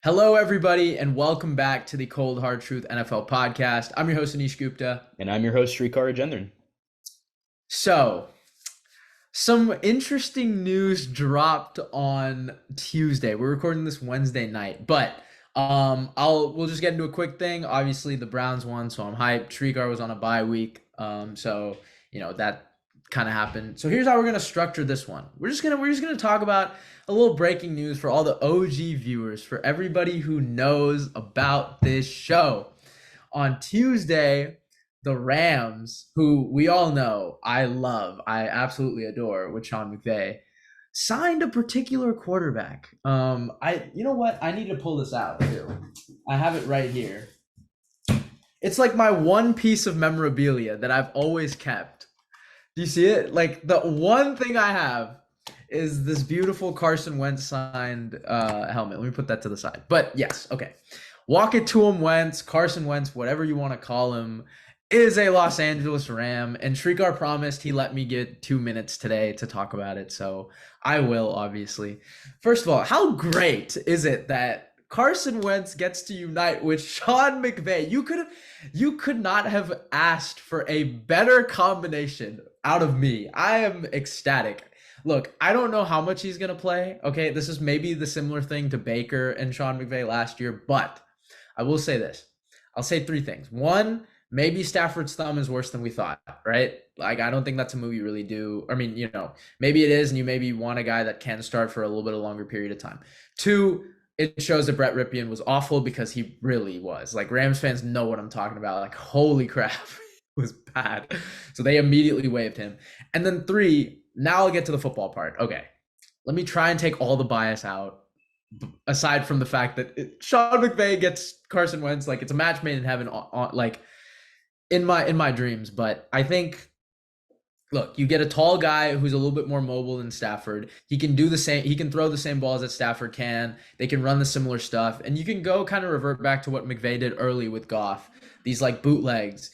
Hello, everybody, and welcome back to the Cold Hard Truth NFL podcast. I'm your host, Anish Gupta. And I'm your host, Srikar Gendron. So, some interesting news dropped on Tuesday. We're recording this Wednesday night, but we'll just get into a quick thing. Obviously, the Browns won, so I'm hyped. Srikar was on a bye week, so that kind of happened. So here's how we're gonna structure this one. We're just gonna talk about a little breaking news for all the OG viewers, for everybody who knows about this show. On Tuesday, the Rams, who we all know I absolutely adore with Sean McVay, signed a particular quarterback. You know what? I need to pull this out too. I have it right here. It's like my one piece of memorabilia that I've always kept. Do you see it? Like the one thing I have is this beautiful Carson Wentz signed helmet. Let me put that to the side. But yes, okay. Walk it to him, Wentz, Carson Wentz, whatever you want to call him, is a Los Angeles Ram. And Shrikar promised he let me get 2 minutes today to talk about it. So I will, obviously. First of all, how great is it that Carson Wentz gets to unite with Sean McVay? You could not have asked for a better combination out of me. I am ecstatic. Look, I don't know how much he's going to play. Okay, this is maybe the similar thing to Baker and Sean McVay last year, but I will say this. I'll say three things. One, maybe Stafford's thumb is worse than we thought, right? Like, I don't think that's a move you really do. I mean, maybe it is, and you maybe want a guy that can start for a little bit of longer period of time. Two, it shows that Brett Ripien was awful because he really was. Like, Rams fans know what I'm talking about. Like, holy crap, it was bad. So they immediately waived him. And then three, now I'll get to the football part. Okay, let me try and take all the bias out. Aside from the fact that Sean McVay gets Carson Wentz, like it's a match made in heaven, like in my dreams. But I think, look, you get a tall guy who's a little bit more mobile than Stafford. He can do the same. He can throw the same balls that Stafford can. They can run the similar stuff, and you can go kind of revert back to what McVay did early with Goff. These like bootlegs,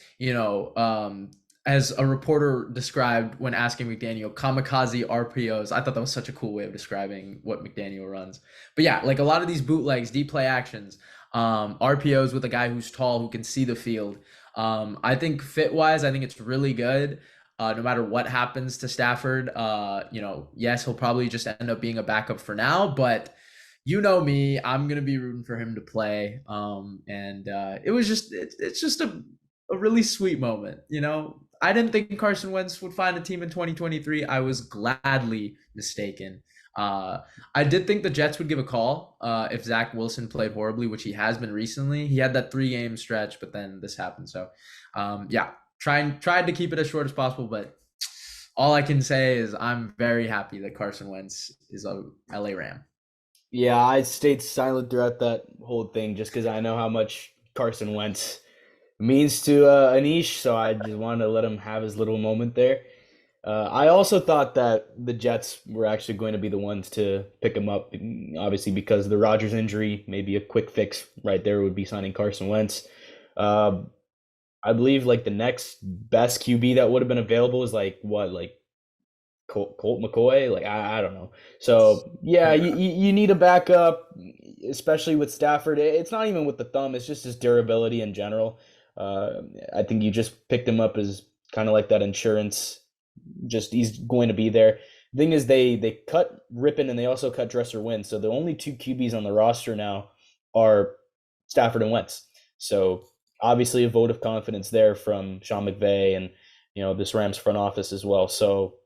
as a reporter described when asking McDaniel, kamikaze RPOs. I thought that was such a cool way of describing what McDaniel runs. But yeah, like a lot of these bootlegs, deep play actions, RPOs with a guy who's tall, who can see the field. I think fit wise, I think it's really good. No matter what happens to Stafford, yes, he'll probably just end up being a backup for now, but you know me, I'm gonna be rooting for him to play. It's just a really sweet moment. I didn't think Carson Wentz would find a team in 2023. I was gladly mistaken. I did think the Jets would give a call if Zach Wilson played horribly, which he has been recently. He had that 3-game stretch, but then this happened. So, yeah, tried to keep it as short as possible, but all I can say is I'm very happy that Carson Wentz is a LA Ram. Yeah, I stayed silent throughout that whole thing just because I know how much Carson Wentz means to Anish, so I just wanted to let him have his little moment there. I also thought that the Jets were actually going to be the ones to pick him up, obviously because of the Rodgers injury. Maybe a quick fix right there would be signing Carson Wentz. Uh, I believe like the next best QB that would have been available is like Colt McCoy. Like I don't know. So yeah, you need a backup, especially with Stafford. It's not even with the thumb; it's just his durability in general. I think you just picked him up as kind of like that insurance. Just he's going to be there. The thing is, they cut Rippin and they also cut Dresser Wynn. So the only two QBs on the roster now are Stafford and Wentz. So obviously a vote of confidence there from Sean McVay and this Rams front office as well. So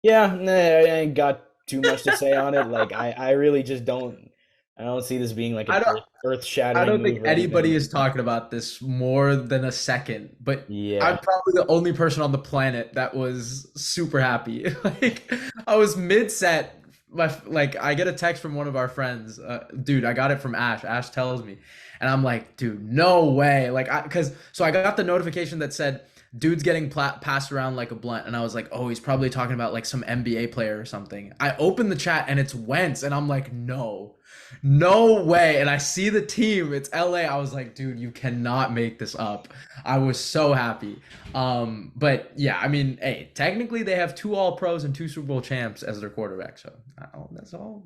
yeah, I ain't got too much to say on it. Like I really just don't see this being like I an don't earth I shattering don't think move or anybody anything. is talking about this more than a second, but I'm Yeah. probably the only person on the planet that was super happy. Like I was mid-set. Like I get a text from one of our friends. Dude, I got it from Ash. Ash tells me, and I'm like, dude, no way. Like so I got the notification that said dude's getting passed around like a blunt, and I was like, oh, he's probably talking about like some NBA player or something. I open the chat and it's Wentz, and I'm like, no way. And I see the team, it's LA. I was like, dude, you cannot make this up. I was so happy. But yeah, I mean, hey, technically they have two all pros and two Super Bowl champs as their quarterback. So that's all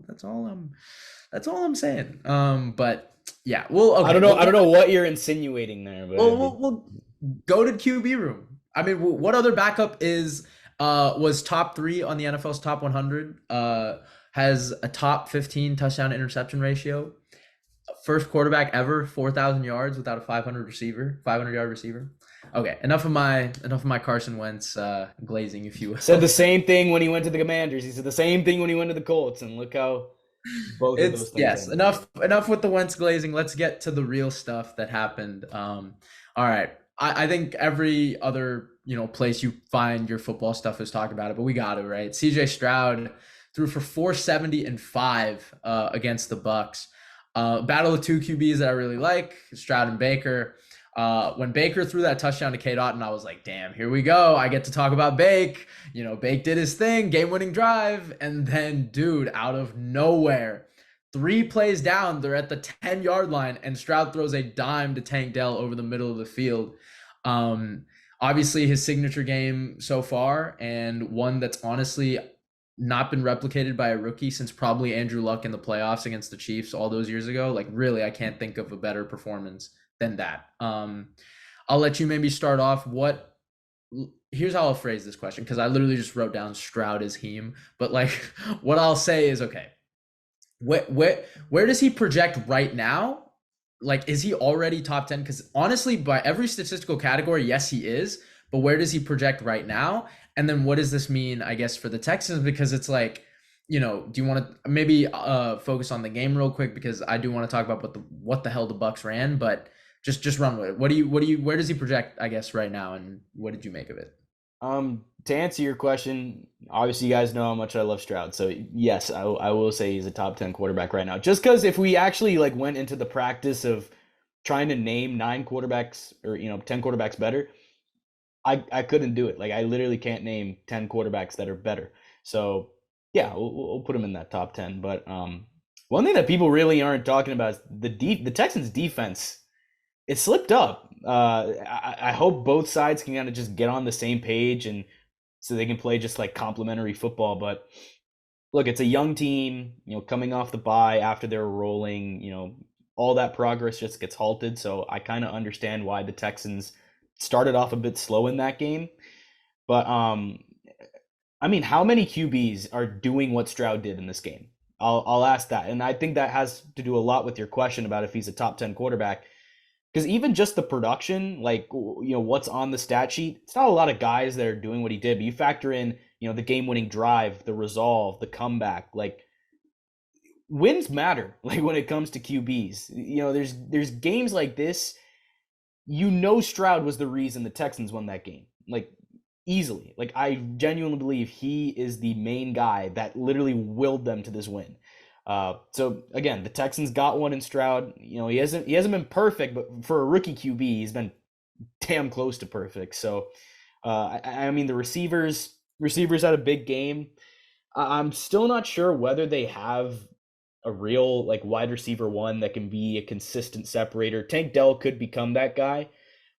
That's all I'm saying. But yeah, well, I don't okay, know. I don't know what you're insinuating there, but we'll go to QB room. I mean, what other backup is was top 3 on the NFL's top 100? Has a top 15 touchdown interception ratio. First quarterback ever 4,000 yards without a 500 yard receiver. Okay, enough of my Carson Wentz glazing, if you said the will. same thing when he went to the Commanders. He said the same thing when he went to the Colts, and look how both of those It's things yes, ended. enough with the Wentz glazing. Let's get to the real stuff that happened. All right. I think every other, place you find your football stuff is talking about it, but we got it, right? CJ Stroud threw for 470 and 5 against the Bucks. Battle of two QBs that I really like, Stroud and Baker. When Baker threw that touchdown to K. Dotton, I was like, damn, here we go. I get to talk about Bake. Bake did his thing, game-winning drive. And then, dude, out of nowhere, 3 plays down, they're at the 10-yard line, and Stroud throws a dime to Tank Dell over the middle of the field. Um, Obviously, his signature game so far, and one that's honestly not been replicated by a rookie since probably Andrew Luck in the playoffs against the Chiefs all those years ago. Like, really, I can't think of a better performance than that. I'll let you maybe start off. Here's how I'll phrase this question, because I literally just wrote down Stroud as Heem, but like what I'll say is, okay, where does he project right now? Like, is he already top 10? Because honestly, by every statistical category, yes, he is. But where does he project right now? And then what does this mean, I guess, for the Texans? Because it's like, do you want to maybe focus on the game real quick? Because I do want to talk about what the hell the Bucks ran, but just run with it. Where does he project, I guess, right now, and what did you make of it? To answer your question, obviously you guys know how much I love Stroud. So yes, I will say he's a top 10 quarterback right now. Just because if we actually like went into the practice of trying to name 9 quarterbacks or 10 quarterbacks better, I couldn't do it. Like I literally can't name 10 quarterbacks that are better. So yeah, we'll put him in that top 10. But one thing that people really aren't talking about is the Texans defense. It slipped up. I hope both sides can kind of just get on the same page and so they can play just like complementary football. But look, it's a young team, coming off the bye after they're rolling, all that progress just gets halted. So I kind of understand why the Texans started off a bit slow in that game. But I mean, how many QBs are doing what Stroud did in this game? I'll ask that. And I think that has to do a lot with your question about if he's a top 10 quarterback. Because even just the production, like, what's on the stat sheet, it's not a lot of guys that are doing what he did. But you factor in, the game-winning drive, the resolve, the comeback. Like, wins matter, like, when it comes to QBs. There's games like this. Stroud was the reason the Texans won that game. Like, easily. Like, I genuinely believe he is the main guy that literally willed them to this win. So again, the Texans got one in Stroud. He hasn't been perfect, but for a rookie QB, he's been damn close to perfect. So, I mean, the receivers had a big game. I'm still not sure whether they have a real like wide receiver one that can be a consistent separator. Tank Dell could become that guy.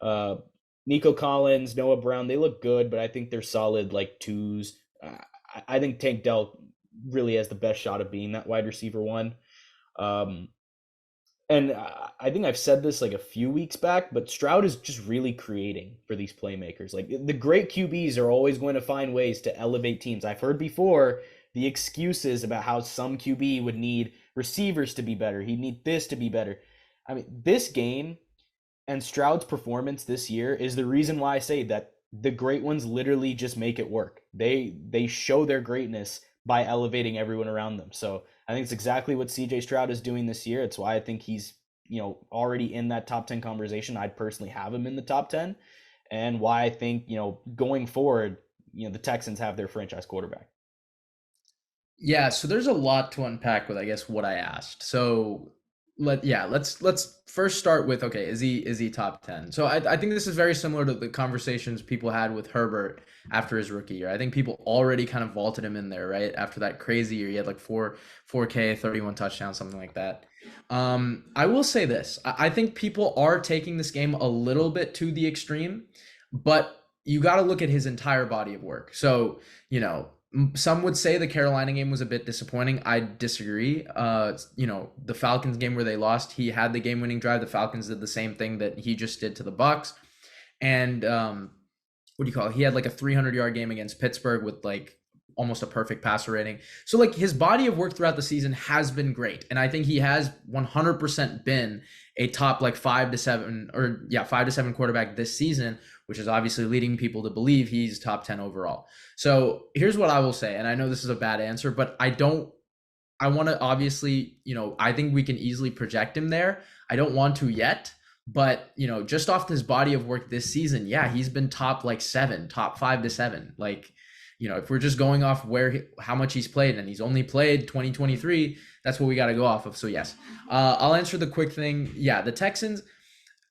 Uh, Nico Collins, Noah Brown, they look good, but I think they're solid like twos. I think Tank Dell really has the best shot of being that wide receiver one. Um, and I think I've said this like a few weeks back, but Stroud is just really creating for these playmakers. Like the great QBs are always going to find ways to elevate teams. I've heard before the excuses about how some QB would need receivers to be better. He'd need this to be better. I mean, this game and Stroud's performance this year is the reason why I say that the great ones literally just make it work. They show their greatness by elevating everyone around them. So I think it's exactly what CJ Stroud is doing this year. It's why I think he's, already in that top 10 conversation. I'd personally have him in the top 10, and why I think, going forward, the Texans have their franchise quarterback. Yeah, so there's a lot to unpack with, I guess, what I asked. So let's first start with, okay, is he top 10? So I think this is very similar to the conversations people had with Herbert after his rookie year. I think people already kind of vaulted him in there, right? After that crazy year, he had like 4K, 31 touchdowns, something like that. I will say this. I think people are taking this game a little bit to the extreme, but you got to look at his entire body of work. So, Some would say the Carolina game was a bit disappointing. I disagree. The Falcons game where they lost, he had the game-winning drive. The Falcons did the same thing that he just did to the Bucks. And what do you call it? He had like a 300-yard game against Pittsburgh with like almost a perfect passer rating. So like his body of work throughout the season has been great. And I think he has 100% been a top like 5 to 7 quarterback this season, which is obviously leading people to believe he's top 10 overall. So here's what I will say. And I know this is a bad answer, but I want to obviously, I think we can easily project him there. I don't want to yet, but just off his body of work this season, yeah, he's been top like 7, top 5 to 7. Like, if we're just going off how much he's played, and he's only played 2023, that's what we got to go off of. So yes, I'll answer the quick thing. Yeah, the Texans,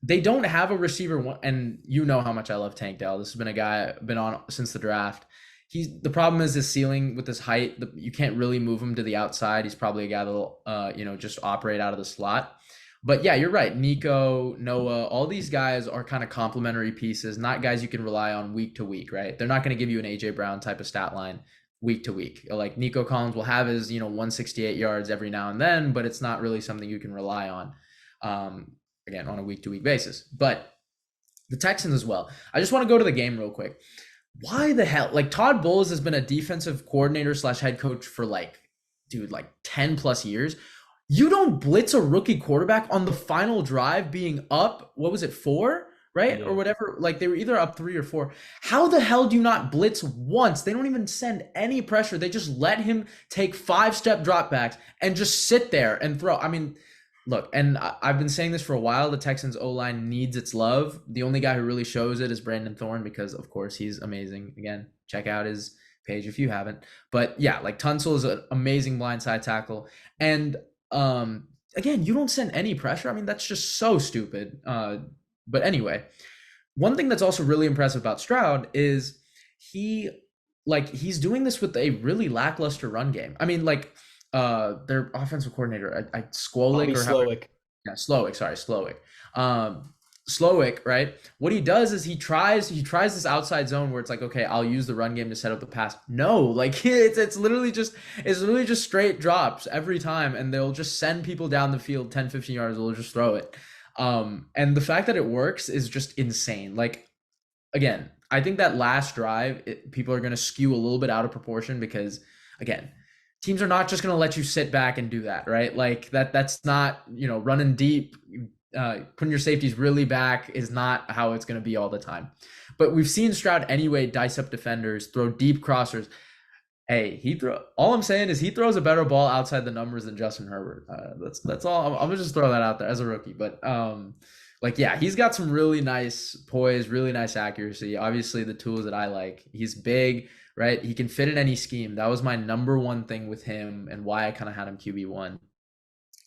they don't have a receiver, and you know how much I love Tank Dell. This has been a guy I've been on since the draft. The problem is his ceiling with his height. You can't really move him to the outside. He's probably a guy that'll, just operate out of the slot. But yeah, you're right. Nico, Noah, all these guys are kind of complementary pieces, not guys you can rely on week to week, right? They're not going to give you an AJ Brown type of stat line week to week. Like Nico Collins will have his, 168 yards every now and then, but it's not really something you can rely on, again, on a week to week basis. But the Texans as well. I just want to go to the game real quick. Why the hell? Like Todd Bowles has been a defensive coordinator / head coach for like 10 plus years. You don't blitz a rookie quarterback on the final drive being up, what was it, 4, right? Yeah. Or whatever. Like they were either up 3 or 4. How the hell do you not blitz once? They don't even send any pressure. They just let him take 5-step dropbacks and just sit there and throw. I mean, look, and I've been saying this for a while. The Texans O-line needs its love. The only guy who really shows it is Brandon Thorne because, of course, he's amazing. Again, check out his page if you haven't. But yeah, like Tunsil is an amazing blindside tackle. And again, you don't send any pressure. I mean, that's just so stupid. But anyway, one thing that's also really impressive about Stroud is he's doing this with a really lackluster run game. I mean, like their offensive coordinator, Skwolik or Slowick. Yeah, Slowick. Sorry, Slowick. Slowick, right? What he does is he tries this outside zone where it's like, okay, I'll use the run game to set up the pass. No, like it's literally just straight drops every time, and they'll just send people down the field 10, 15 yards, they'll just throw it. And the fact that it works is just insane. Like, again, I think that last drive, people are going to skew a little bit out of proportion because, again, teams are not just going to let you sit back and do that, right? Like that's not, running deep, putting your safeties really back is not how it's going to be all the time. But we've seen Stroud anyway dice up defenders, throw deep crossers. Hey, all I'm saying is he throws a better ball outside the numbers than Justin Herbert. That's all. I'm gonna just throw that out there as a rookie. But he's got some really nice poise, really nice accuracy. Obviously, the tools that I like. He's big, right? He can fit in any scheme. That was my number one thing with him and why I kind of had him QB1.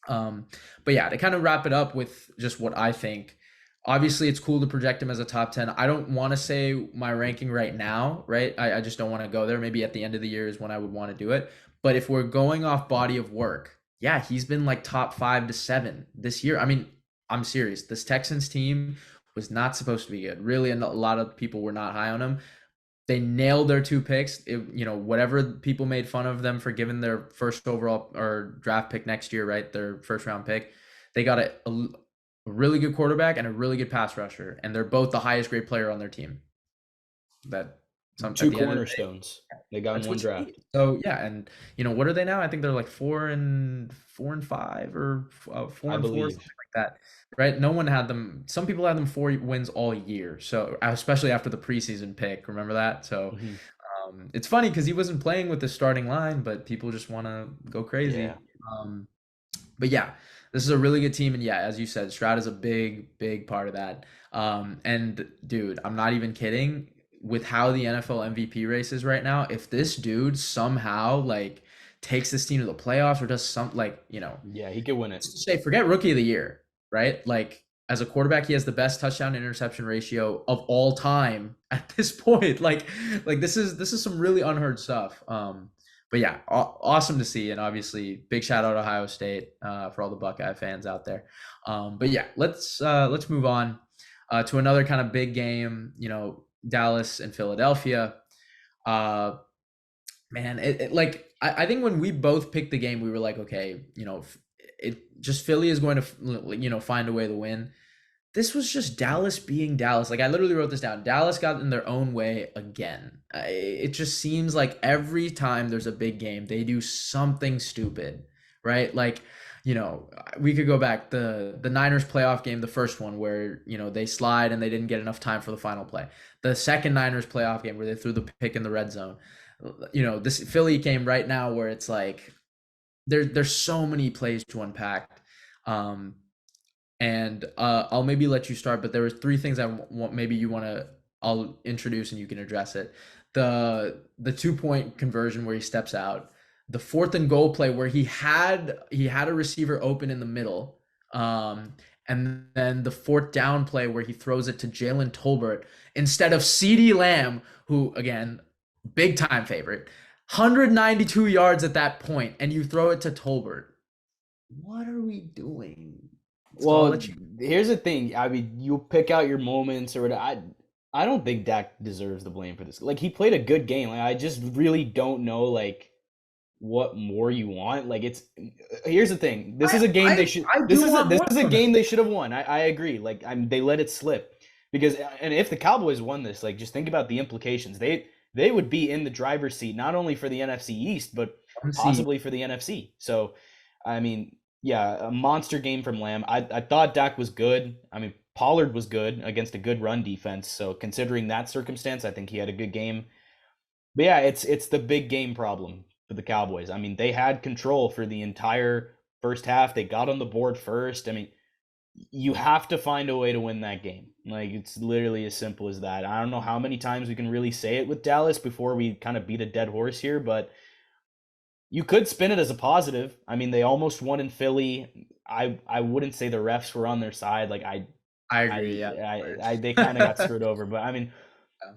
But yeah, to kind of wrap it up with just what I think, obviously it's cool to project him as a top 10. I don't want to say my ranking right now, right? I just don't want to go there. Maybe at the end of the year is when I would want to do it. But if we're going off body of work, yeah, he's been like top 5 to 7 this year. I mean, I'm serious. This Texans team was not supposed to be good. Really, and a lot of people were not high on him. They nailed their 2 picks. Whatever people made fun of them for giving their first overall or draft pick next year, right? Their first round pick. They got a really good quarterback and a really good pass rusher, and they're both the highest grade player on their team. Two cornerstones. They got in one draft. So yeah, and what are they now? I think they're like 4-5 or 4-4, something like that. Right? No one had them. Some people had them 4 wins all year. So especially after the preseason pick, remember that? So it's funny because he wasn't playing with the starting line, but people just want to go crazy. Yeah. But yeah, this is a really good team, and yeah, as you said, Stroud is a big part of that. And dude, I'm not even kidding. With how the NFL MVP race is right now, if this dude somehow like takes this team to the playoffs or does something yeah, he could win it. Say, forget rookie of the year, right? Like as a quarterback, he has the best touchdown interception ratio of all time at this point. Like this is some really unheard stuff. But yeah, awesome to see, and obviously big shout out to Ohio State for all the Buckeye fans out there. But yeah, let's move on to another kind of big game. Dallas and Philadelphia. Man, like I think when we both picked the game, we were like, okay, it just Philly is going to find a way to win. This was just Dallas being Dallas. Like I literally wrote this down. Dallas got in their own way again. It just seems like every time there's a big game, they do something stupid, right? Like, we could go back the Niners playoff game, the first one where they slide and they didn't get enough time for the final play. The second Niners playoff game where they threw the pick in the red zone. This Philly game right now where it's like there's so many plays to unpack. Um, and I'll maybe let you start, but there was three things I want. Maybe you want to. I'll introduce and you can address it. The 2-point conversion where he steps out, the 4th and goal play where he had a receiver open in the middle, and then the 4th down play where he throws it to Jalen Tolbert instead of CeeDee Lamb, who again big time favorite, 192 yards at that point, and you throw it to Tolbert. What are we doing? So I'll Well, let you. here's the thing. I mean, you pick out your moments or whatever. I don't think Dak deserves the blame for this. Like he played a good game. Like I just really don't know like what more you want. Like it's here's the thing. This is I a game they I should I do want this more is a from him. game they should have won. I agree. Like they let it slip. Because and if the Cowboys won this, like just think about the implications. They would be in the driver's seat not only for the NFC East, but Let's see. possibly for the NFC. So I mean, yeah, a monster game from Lamb. I thought Dak was good. I mean, Pollard was good against a good run defense. So considering that circumstance, I think he had a good game. But yeah, it's the big game problem for the Cowboys. I mean, they had control for the entire first half. They got on the board first. I mean, you have to find a way to win that game. Like it's literally as simple as that. I don't know how many times we can really say it with Dallas before we kind of beat a dead horse here, but you could spin it as a positive. I mean, they almost won in Philly. I wouldn't say the refs were on their side. Like I agree. Yeah. they kind of got Right. screwed over. But I mean,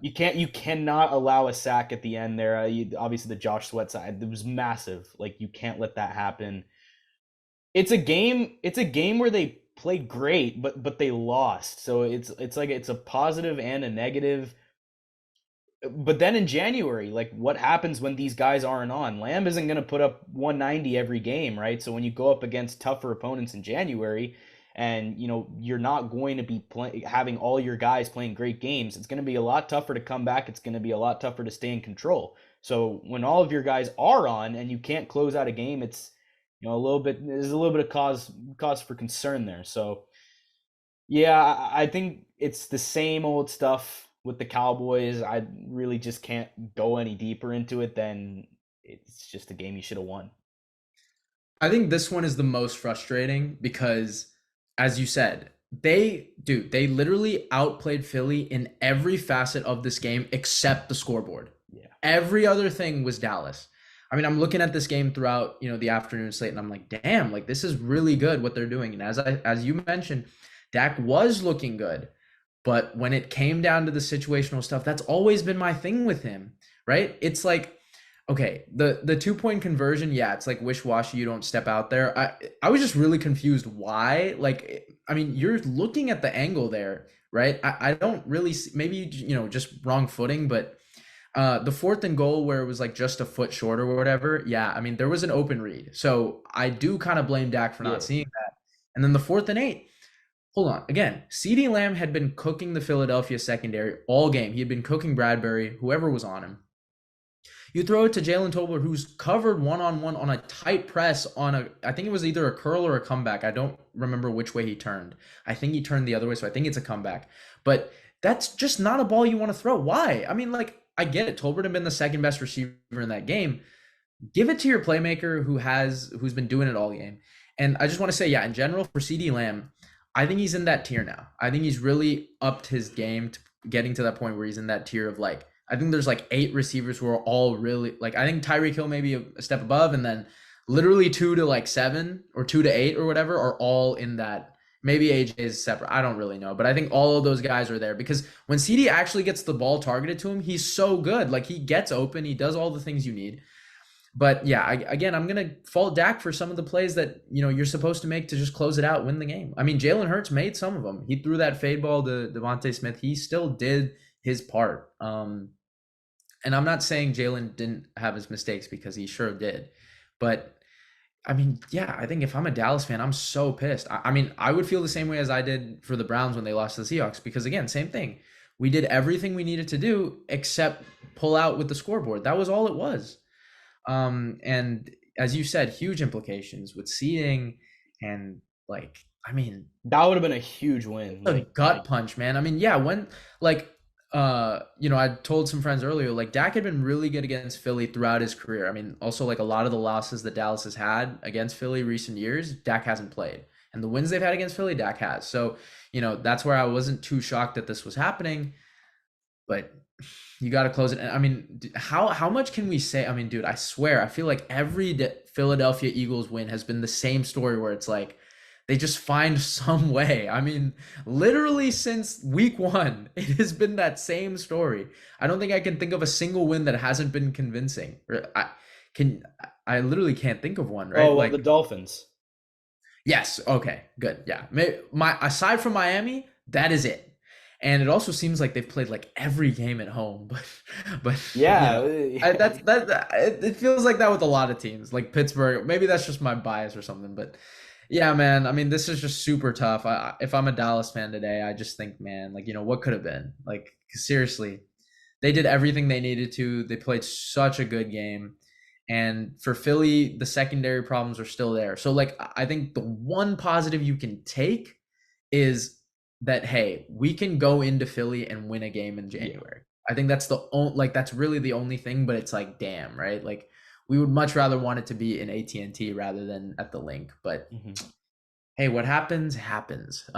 you cannot allow a sack at the end there. Obviously the Josh Sweat side it was massive. Like you can't let that happen. It's a game. It's a game where they played great, but they lost. So it's like it's a positive and a negative. But then in January, like what happens when these guys aren't on? Lamb isn't going to put up 190 every game, right? So when you go up against tougher opponents in January, and you're not going to be having all your guys playing great games, it's going to be a lot tougher to come back. It's going to be a lot tougher to stay in control. So when all of your guys are on and you can't close out a game, it's a little bit there's a little bit of cause for concern there. So yeah, I think it's the same old stuff with the Cowboys. I really just can't go any deeper into it than it's just a game you should have won. I think this one is the most frustrating because, as you said, they literally outplayed Philly in every facet of this game except the scoreboard. Yeah. Every other thing was Dallas. I mean, I'm looking at this game throughout, the afternoon slate, and I'm like, damn, like this is really good what they're doing. And as you mentioned, Dak was looking good. But when it came down to the situational stuff, that's always been my thing with him, right? It's like, okay, the 2-point conversion, yeah, it's like wish-washy, you don't step out there. I was just really confused why. Like, I mean, you're looking at the angle there, right? I don't really see, maybe just wrong footing, but the 4th and goal where it was like just a foot short or whatever, yeah, I mean, there was an open read. So I do kind of blame Dak for not Yeah. seeing that. And then the 4th and 8. Hold on. Again, CeeDee Lamb had been cooking the Philadelphia secondary all game. He had been cooking Bradbury, whoever was on him. You throw it to Jalen Tolbert, who's covered one-on-one on a tight press on I think it was either a curl or a comeback. I don't remember which way he turned. I think he turned the other way, so I think it's a comeback. But that's just not a ball you want to throw. Why? I mean, like, I get it. Tolbert had been the second best receiver in that game. Give it to your playmaker who's been doing it all game. And I just want to say, yeah, in general for CeeDee Lamb, I think he's in that tier now. I think he's really upped his game to getting to that point where he's in that tier of like, I think there's like 8 receivers who are all really like, I think Tyreek Hill maybe a step above, and then literally 2 to like 7 or 2 to 8 or whatever are all in that. Maybe AJ is separate. I don't really know, but I think all of those guys are there because when CD actually gets the ball targeted to him, he's so good. Like he gets open, he does all the things you need. But yeah, again, I'm gonna fault Dak for some of the plays that you're supposed to make to just close it out, win the game. I mean, Jalen Hurts made some of them. He threw that fade ball to Devontae Smith. He still did his part. And I'm not saying Jalen didn't have his mistakes because he sure did. But I mean, yeah, I think if I'm a Dallas fan, I'm so pissed. I mean, I would feel the same way as I did for the Browns when they lost to the Seahawks because, again, same thing. We did everything we needed to do except pull out with the scoreboard. That was all it was. And as you said, huge implications with seeding and like, I mean, That would have been a huge win. a Like gut punch, man. I mean, yeah, when like I told some friends earlier, like Dak had been really good against Philly throughout his career. I mean, also like a lot of the losses that Dallas has had against Philly recent years, Dak hasn't played. And the wins they've had against Philly, Dak has. So, that's where I wasn't too shocked that this was happening, but you got to close it. And I mean, how much can we say? I mean, dude, I swear, I feel like every Philadelphia Eagles win has been the same story where it's like they just find some way. I mean, literally since week one, it has been that same story. I don't think I can think of a single win that hasn't been convincing. Can I literally can't think of one, right? oh well, the Like, Dolphins. yes, okay, good. Yeah. My aside from Miami, that is it. And it also seems like they've played like every game at home, but Yeah, it feels like that with a lot of teams, like Pittsburgh. Maybe that's just my bias or something, but yeah, man. I mean, this is just super tough. If I'm a Dallas fan today, I just think, man, like, what could have been? Like, 'cause seriously, they did everything they needed to. They played such a good game. And for Philly, the secondary problems are still there. So, like, I think the one positive you can take is that, hey, we can go into Philly and win a game in yeah. January. I think that's the only, like, that's really the only thing, but it's like, damn, right? Like, we would much rather want it to be in AT&T rather than at the link. But Mhm. hey, what happens, happens.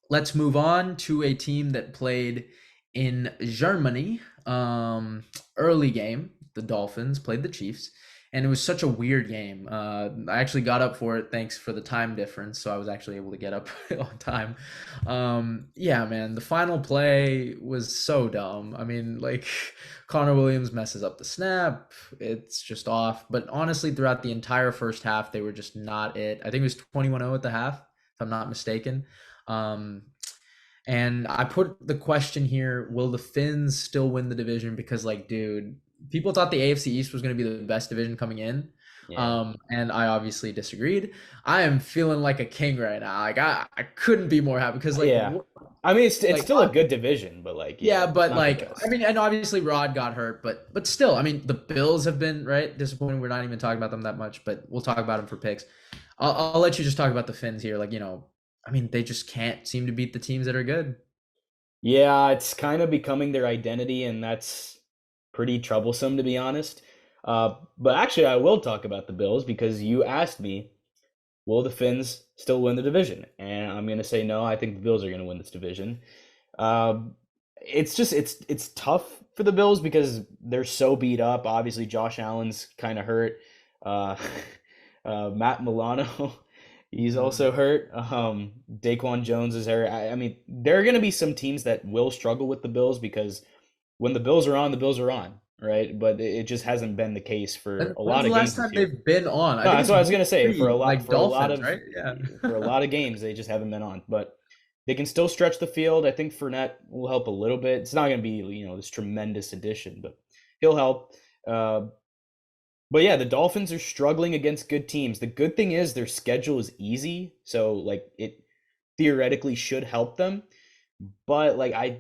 Let's move on to a team that played in Germany. Early game, the Dolphins played the Chiefs, and it was such a weird game. I actually got up for it thanks for the time difference, so I was actually able to get up on time. Yeah, man, the final play was so dumb. I mean, like Connor Williams messes up the snap, it's just off. But honestly, throughout the entire first half, they were just not it. I think it was 21-0 at the half, if I'm not mistaken. Um, and I put the question here, will the Finns still win the division? Because, like, dude, people thought the AFC East was going to be the best division coming in. Yeah. And I obviously disagreed. I am feeling like a king right now. Like, I couldn't be more happy because, like, Yeah. I mean, it's like, still a good division, but like, yeah, yeah, it's but not the like, I best. mean, and obviously Rod got hurt, but still, I mean, the Bills have been right disappointing. We're not even talking about them that much, but we'll talk about them for picks. I'll let you just talk about the Finns here. Like, I mean, they just can't seem to beat the teams that are good. Yeah, it's kind of becoming their identity, and that's pretty troublesome to be honest. But actually, I will talk about the Bills because you asked me, will the Finns still win the division? And I'm gonna say no. I think the Bills are gonna win this division. Um, it's just it's tough for the Bills because they're so beat up. Obviously, Josh Allen's kind of hurt. Uh, Matt Milano, he's Mhm. also hurt. Daquan Jones is hurt. I mean, there are going to be some teams that will struggle with the Bills because when the Bills are on, the Bills are on, right? But it just hasn't been the case for a When's lot the of last games this time year. they've been on? I No, think that's it's what I was week gonna say. three, like Dolphins, right? Yeah. For a lot of games, they just haven't been on. But they can still stretch the field. I think Fournette will help a little bit. It's not gonna be this tremendous addition, but he'll help. Uh, but yeah, the Dolphins are struggling against good teams. The good thing is their schedule is easy, so like it theoretically should help them. But like I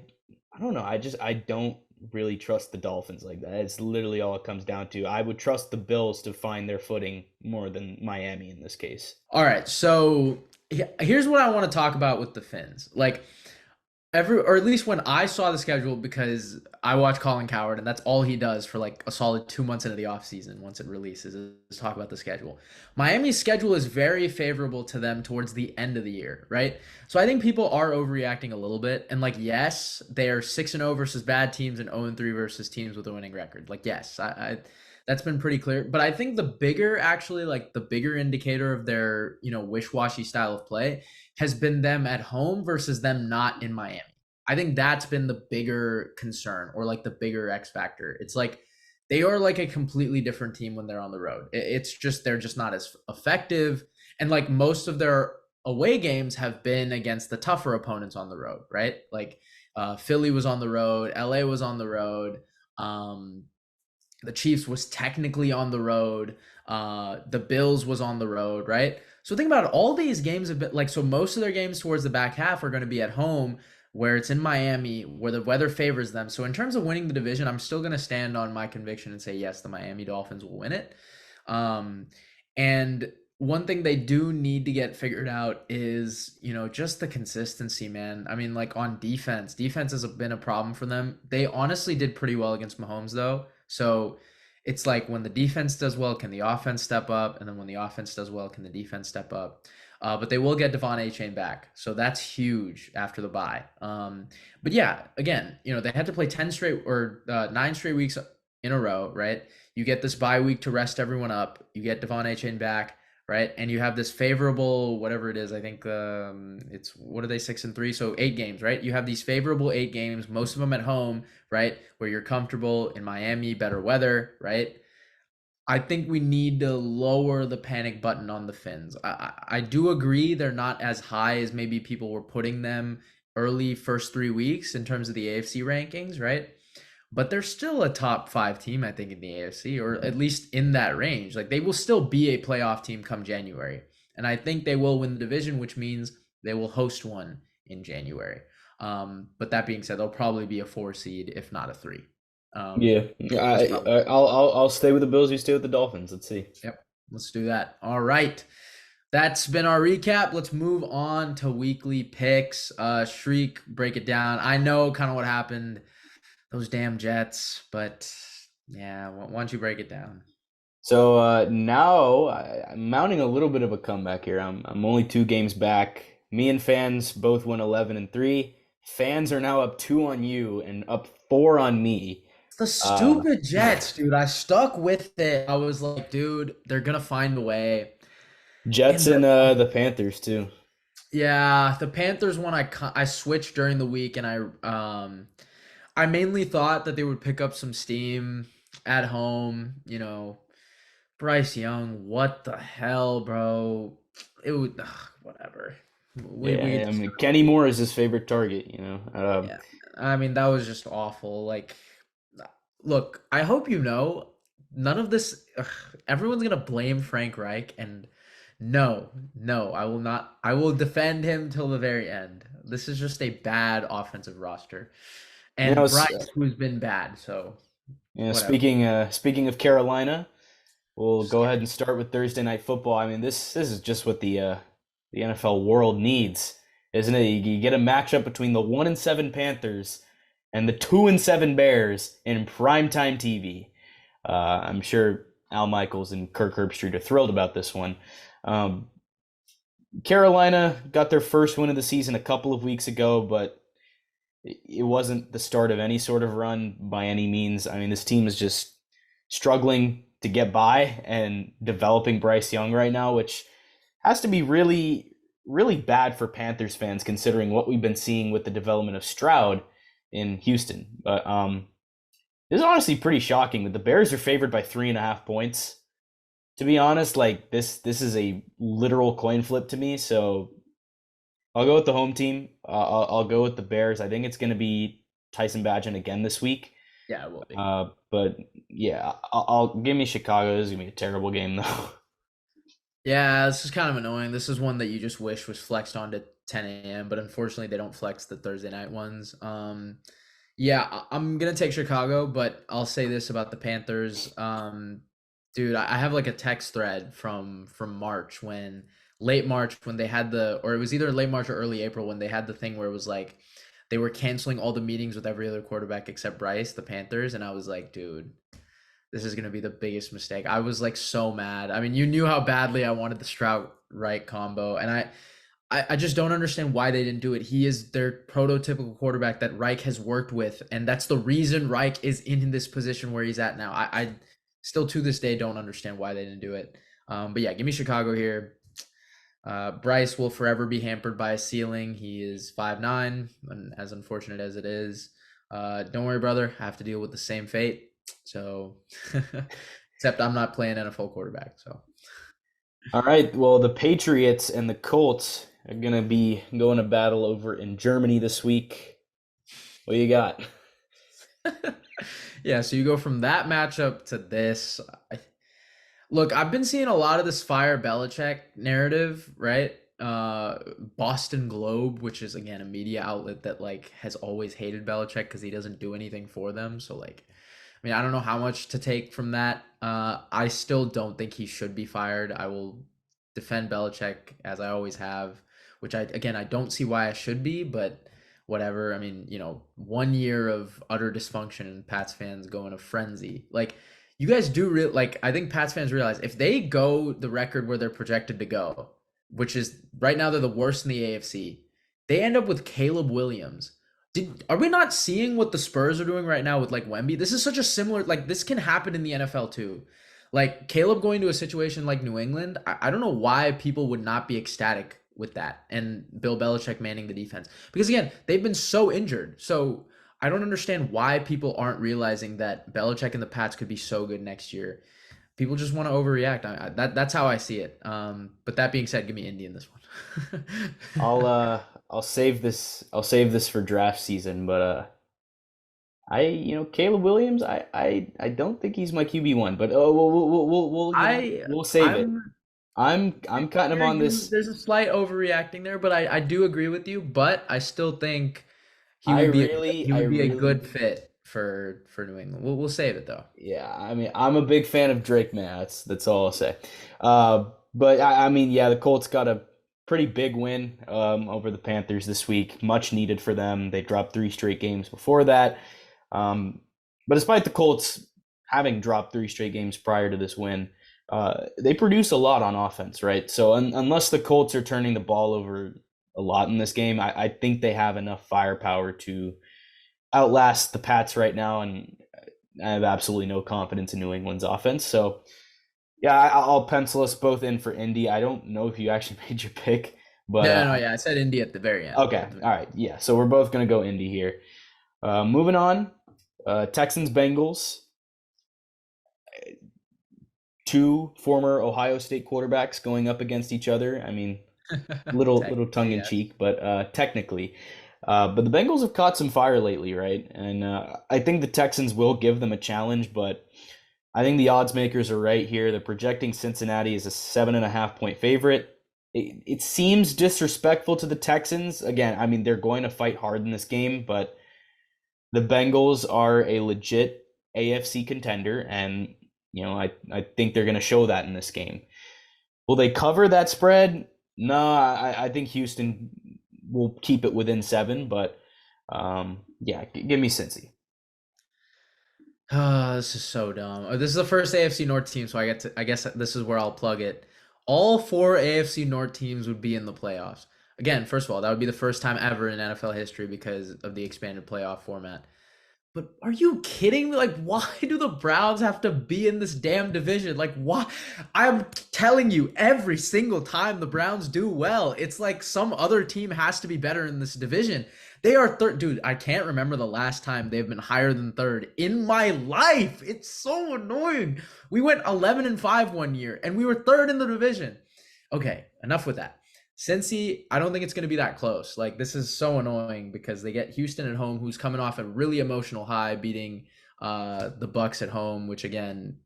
don't know. I don't really trust the Dolphins like that. It's literally all it comes down to. I would trust the Bills to find their footing more than Miami in this case. All right, so here's what I want to talk about with the Finns. Like, or at least when I saw the schedule, because I watch Colin Coward and that's all he does for like a solid 2 months into the offseason once it releases is talk about the schedule. Miami's schedule is very favorable to them towards the end of the year, right? So I think people are overreacting a little bit. And like, yes, they are 6-0 versus bad teams and 0-3 versus teams with a winning record. Like, yes, I that's been pretty clear. But I think the bigger, actually, like the bigger indicator of their, wish-washy style of play has been them at home versus them not in Miami. I think that's been the bigger concern or like the bigger X factor. It's like they are like a completely different team when they're on the road. It's just they're just not as effective. And like most of their away games have been against the tougher opponents on the road, right? Like Philly was on the road, LA was on the road. Um, the Chiefs was technically on the road. The Bills was on the road, right? So think about it. All these games have been like, so most of their games towards the back half are going to be at home, where it's in Miami, where the weather favors them. So in terms of winning the division, I'm still going to stand on my conviction and say yes, the Miami Dolphins will win it. Um, and one thing they do need to get figured out is, just the consistency, man. I mean, like on defense, defense has been a problem for them. They honestly did pretty well against Mahomes, though. So it's like when the defense does well, can the offense step up? And then when the offense does well, can the defense step up? But they will get Devon Achane back. So that's huge after the bye. But yeah, again, they had to play 10 straight or 9 straight weeks in a row, right? You get this bye week to rest everyone up. You get Devon Achane back, right? And you have this favorable, whatever it is. I think it's, what are they, 6-3? So 8 games, right? You have these favorable 8 games, most of them at home, right? Where you're comfortable in Miami, better weather, right? I think we need to lower the panic button on the Finns. I do agree they're not as high as maybe people were putting them early first 3 weeks in terms of the AFC rankings, right? But they're still a top 5 team, I think, in the AFC, or at least in that range. Like they will still be a playoff team come January. And I think they will win the division, which means they will host one in January. But that being said, they'll probably be a 4 seed, if not a 3. Yeah, That's I, probably. I I'll stay with the Bills. You stay with the Dolphins. Let's see. Yep. Let's do that. All right. That's been our recap. Let's move on to weekly picks. Shriek, break it down. I know kind of what happened, those damn Jets, but yeah, why don't you break it down? So now I'm mounting a little bit of a comeback here. I'm only 2 games back. Me and fans both went 11-3. Fans are now up 2 on you and up 4 on me. The Uh, stupid Jets, dude. I stuck with it. I was like, dude, they're gonna find a way. Jets And and the Panthers too. yeah, the Panthers one I switched during the week, and I mainly thought that they would pick up some steam at home. Bryce Young, what the hell, bro? It would whatever. We Yeah, I mean Kenny Moore is his favorite target. Yeah. I mean, that was just awful. Like, look, I hope none of this. Everyone's gonna blame Frank Reich, and no, no, I will not. I will defend him till the very end. This is just a bad offensive roster, You know, and Bryce, who's been bad, so whatever. speaking of Carolina, we'll go ahead Scary. and start with Thursday night football. I mean, this is just what the NFL world needs, isn't it? You get a matchup between the 1-7 Panthers and the 2-7 Bears in primetime TV. I'm sure Al Michaels and Kirk Herbstreit are thrilled about this one. Um, Carolina got their first win of the season a couple of weeks ago, but it wasn't the start of any sort of run by any means. I mean, this team is just struggling to get by and developing Bryce Young right now, which has to be really, really bad for Panthers fans considering what we've been seeing with the development of Stroud in Houston. But this is honestly pretty shocking that the Bears are favored by 3.5 points. To be honest, like this is a literal coin flip to me. So I'll go with the home team. I'll go with the Bears. I think it's going to be Tyson Bagent again this week. Yeah, it will be. But yeah, I'll give me Chicago. This is gonna be a terrible game though. Yeah, this is kind of annoying. This is one that you just wish was flexed on to 10 a.m., but unfortunately they don't flex the Thursday night ones. Yeah, I'm gonna take Chicago, but I'll say this about the Panthers. Dude, I have like a text thread from March, when late March, when they had or it was either late March or early April, when they had the thing where it was like they were canceling all the meetings with every other quarterback except Bryce, the Panthers, and I was like, dude, this is going to be the biggest mistake. I was like so mad. I mean, you knew how badly I wanted the Stroud Reich combo, and I just don't understand why they didn't do it. He is their prototypical quarterback that Reich has worked with, and that's the reason Reich is in this position where he's at now. I still to this day don't understand why they didn't do it. But yeah, give me Chicago here. Bryce will forever be hampered by a ceiling. He is 5'9", and as unfortunate as it is, don't worry, brother. I have to deal with the same fate. So, except I'm not playing NFL quarterback. So, All right. Well, the Patriots and the Colts are gonna be going to battle over in Germany this week. What do you got? Yeah, so you go from that matchup to this. I- Look, I've been seeing a lot of this fire Belichick narrative, right? Boston Globe, which is again a media outlet that like has always hated Belichick because he doesn't do anything for them. So like, I mean, I don't know how much to take from that. I still don't think he should be fired. I will defend Belichick as I always have, which I don't see why I should be, but whatever. I mean, 1 year of utter dysfunction and Pats fans go in a frenzy. Like you guys do real like I think Pats fans realize if they go the record where they're projected to go, which is right now they're the worst in the AFC, they end up with Caleb Williams. Are we not seeing what the Spurs are doing right now with like Wemby? This is such a similar like this can happen in the NFL too. Like Caleb going to a situation like New England, I don't know why people would not be ecstatic with that and Bill Belichick manning the defense. Because again, they've been so injured. So I don't understand why people aren't realizing that Belichick and the Pats could be so good next year. People just want to overreact. That's how I see it. But that being said, give me Indy in this one. I'll I'll save this for draft season, but Caleb Williams, I don't think he's my QB1, but I we'll save it. I'm I'm I cutting him hear on you. this. There's a slight overreacting there, but I do agree with you. But I still think he I would be really, he I would be a really, good fit for New England. We'll save it though. yeah. I mean, I'm a big fan of Drake, man. That's all I'll say. But I mean, yeah, the Colts got a pretty big win over the Panthers this week. Much needed for them. They dropped 3 straight games before that. Um, but despite the Colts having dropped 3 straight games prior to this win, they produce a lot on offense, right? So unless the Colts are turning the ball over a lot in this game, I think they have enough firepower to outlast the Pats right now, and I have absolutely no confidence in New England's offense. So yeah, I'll pencil us both in for Indy. I don't know if you actually made your pick, but No, no, yeah. I said Indy at the very end. okay, all right, yeah. So we're both gonna go Indy here. Moving on, Texans Bengals. Two former Ohio State quarterbacks going up against each other. I mean, little tongue Technically, in yes. cheek, but technically. But the Bengals have caught some fire lately, right? And I think the Texans will give them a challenge, but I think the odds makers are right here. They're projecting Cincinnati as a 7.5 point favorite. It seems disrespectful to the Texans. Again, I mean, they're going to fight hard in this game, but the Bengals are a legit AFC contender, and I think they're going to show that in this game. Will they cover that spread? No, I think Houston will keep it within 7, but yeah, give me Cincy. This is so dumb. This is the first AFC North team, so I guess this is where I'll plug it. All four AFC North teams would be in the playoffs. Again, first of all, that would be the first time ever in NFL history because of the expanded playoff format. But are you kidding me? Like, why do the Browns have to be in this damn division? Like, why? I'm telling you, every single time the Browns do well, it's like some other team has to be better in this division. They are third. Dude, I can't remember the last time they've been higher than third in my life. It's so annoying. We went 11-5 1 year, and we were third in the division. Okay, enough with that. Cincy, I don't think it's going to be that close. Like this is so annoying because they get Houston at home, who's coming off a really emotional high, beating the Bucks at home. Which again,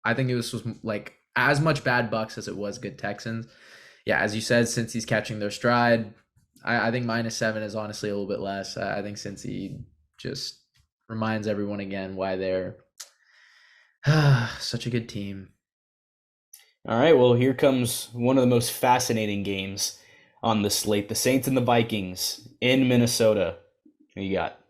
I think this was like as much bad Bucks as it was good Texans. Yeah, as you said, since he's catching their stride, I think -7 is honestly a little bit less. I think Cincy just reminds everyone again why they're such a good team. All right, well, here comes one of the most fascinating games on the slate: the Saints and the Vikings in Minnesota. Who you got?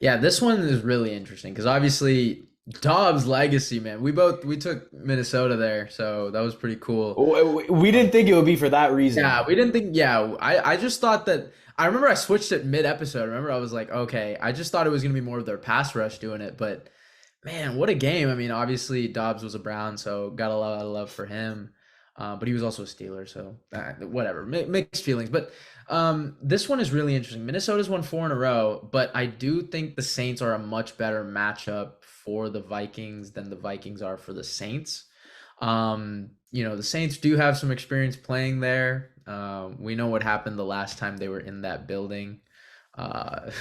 Yeah, this one is really interesting because obviously Dobbs' legacy, man. We took Minnesota there, so that was pretty cool. We didn't think it would be for that reason. Yeah, we didn't think. Yeah, I just thought that. I remember I switched it mid episode. Remember, I was like, okay, I just thought it was gonna be more of their pass rush doing it, but man, what a game! I mean, obviously Dobbs was a Brown, so got a lot of love for him. But he was also a Steeler, so whatever. Mixed feelings. But this one is really interesting. Minnesota's won 4 in a row, but I do think the Saints are a much better matchup for the Vikings than the Vikings are for the Saints. The Saints do have some experience playing there. We know what happened the last time they were in that building. Uh,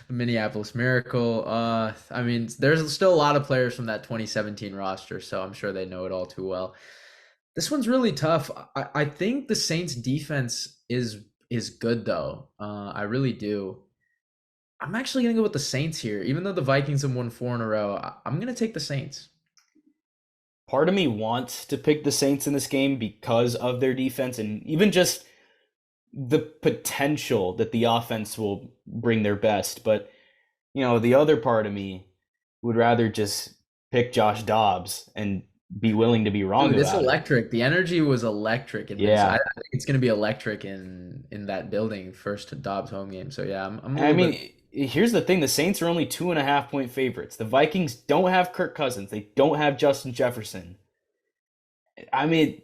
Minneapolis Miracle. I mean, there's still a lot of players from that 2017 roster, so I'm sure they know it all too well. This one's really tough. I think the Saints defense is good though. I really do. I'm actually gonna go with the Saints here, even though the Vikings have won four in a row. I'm gonna take the Saints. Part of me wants to pick the Saints in this game because of their defense and even just the potential that the offense will bring their best. But, the other part of me would rather just pick Josh Dobbs and be willing to be wrong Dude, it's about it. electric. The energy was electric in Minnesota. Yeah. I think it's gonna be electric in that building first to Dobbs home game. So yeah, I'm a I little bit. mean, here's the thing: the Saints are only 2.5 point favorites. The Vikings don't have Kirk Cousins. They don't have Justin Jefferson. I mean,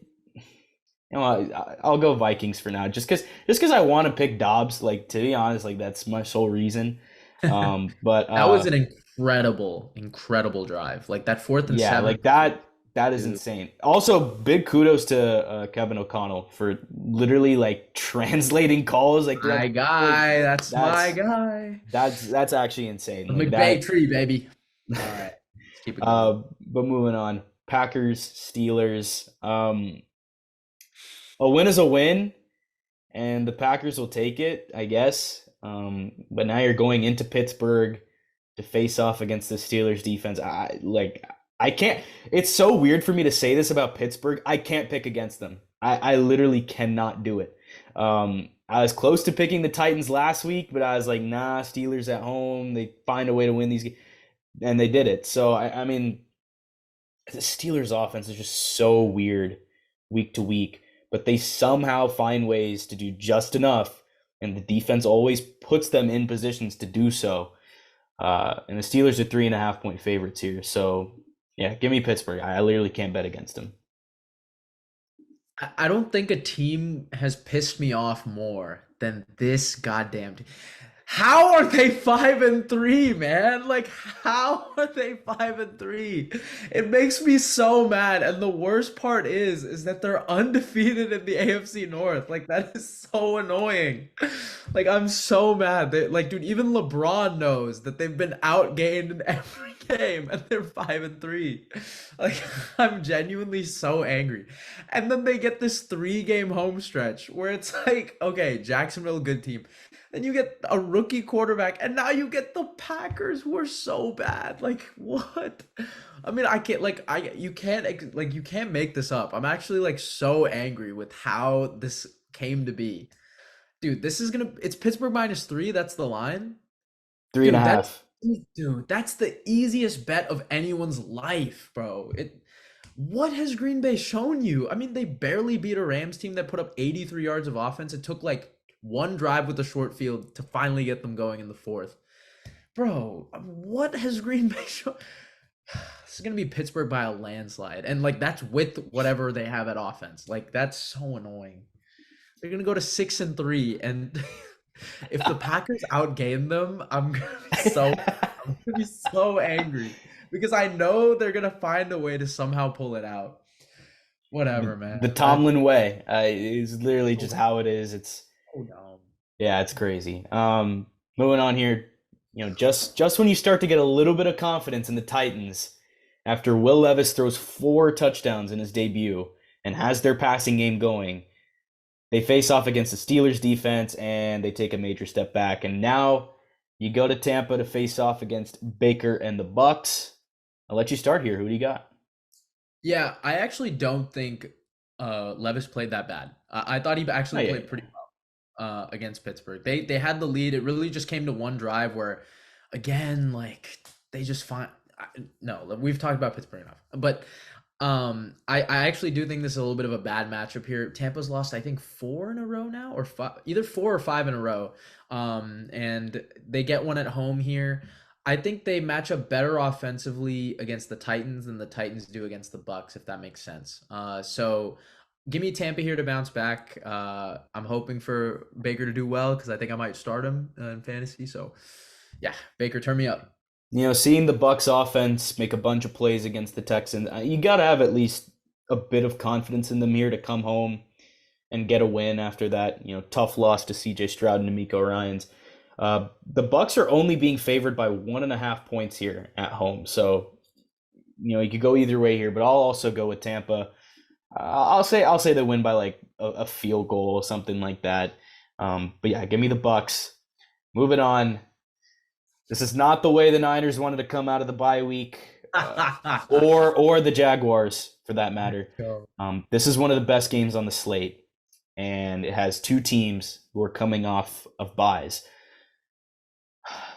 I'll go Vikings for now, just because I want to pick Dobbs. Like, to be honest, like that's my sole reason. But That was an incredible drive. Like that fourth and yeah, seven, like that is dude. insane. Also, big kudos to Kevin O'Connell for literally like translating calls like throughout My the field. guy, that's my That's guy. that's actually insane. The Like McVay that. tree, baby. All right, let's keep it going. But moving on, Packers, Steelers. A win is a win, and the Packers will take it, I guess. But now you're going into Pittsburgh to face off against the Steelers defense. I can't. It's so weird for me to say this about Pittsburgh. I can't pick against them. I literally cannot do it. I was close to picking the Titans last week, but I was like, nah, Steelers at home. They find a way to win these games, and they did it. So I mean, the Steelers offense is just so weird week to week, but they somehow find ways to do just enough, and the defense always puts them in positions to do so. And the Steelers are 3.5 point favorites here. So yeah, give me Pittsburgh. I literally can't bet against them. I don't think a team has pissed me off more than this goddamn team. How are they 5-3, man? Like, how are they 5-3? It makes me so mad. And the worst part is that they're undefeated in the AFC North. Like, that is so annoying. Like, I'm so mad. Like, dude, even LeBron knows that they've been outgained in every game and they're 5-3. Like, I'm genuinely so angry. And then they get this 3-game home stretch where it's like, okay, Jacksonville, good team. Then you get a rookie quarterback, and now you get the Packers who are so bad. Like, what? I mean, I can't like you can't make this up. I'm actually like so angry with how this came to be. Dude, this is gonna it's Pittsburgh -3. That's the line. Three and a Dude, that's half. dude, that's the easiest bet of anyone's life, bro. What has Green Bay shown you? I mean, they barely beat a Rams team that put up 83 yards of offense. It took like one drive with the short field to finally get them going in the fourth. Bro, what has Green Bay shown? This is going to be Pittsburgh by a landslide. And like that's with whatever they have at offense. Like that's so annoying. They're going to go to 6-3 and if the Packers outgain them, I'm gonna be so angry because I know they're gonna find a way to somehow pull it out. the, Whatever, man. the That's Tomlin way is literally so just how it is. It's dumb. Yeah, it's crazy. Moving on here, just when you start to get a little bit of confidence in the Titans, after Will Levis throws 4 touchdowns in his debut and has their passing game going, they face off against the Steelers defense and they take a major step back. And now you go to Tampa to face off against Baker and the Bucks. I'll let you start here. Who do you got? Yeah, I actually don't think Levis played that bad. I thought he Oh, actually yeah, played pretty well against Pittsburgh. They had the lead. It really just came to one drive where, again, like they just find no. We've talked about Pittsburgh enough, but I actually do think this is a little bit of a bad matchup here. Tampa's lost, I think, four in a row now, or five, either 4 or 5 in a row. And they get one at home here. I think they match up better offensively against the Titans than the Titans do against the Bucks, if that makes sense. So give me Tampa here to bounce back. I'm hoping for Baker to do well because I think I might start him in fantasy. So yeah, Baker, turn me up. Seeing the Bucks offense make a bunch of plays against the Texans, you got to have at least a bit of confidence in them here to come home and get a win after that, tough loss to CJ Stroud and D'Amico Ryans. The Bucks are only being favored by 1.5 points here at home, so you could go either way here. But I'll also go with Tampa. I'll say they win by like a field goal or something like that. But yeah, give me the Bucks. Moving on. This is not the way the Niners wanted to come out of the bye week, or the Jaguars for that matter. Go. This is one of the best games on the slate, and it has two teams who are coming off of byes.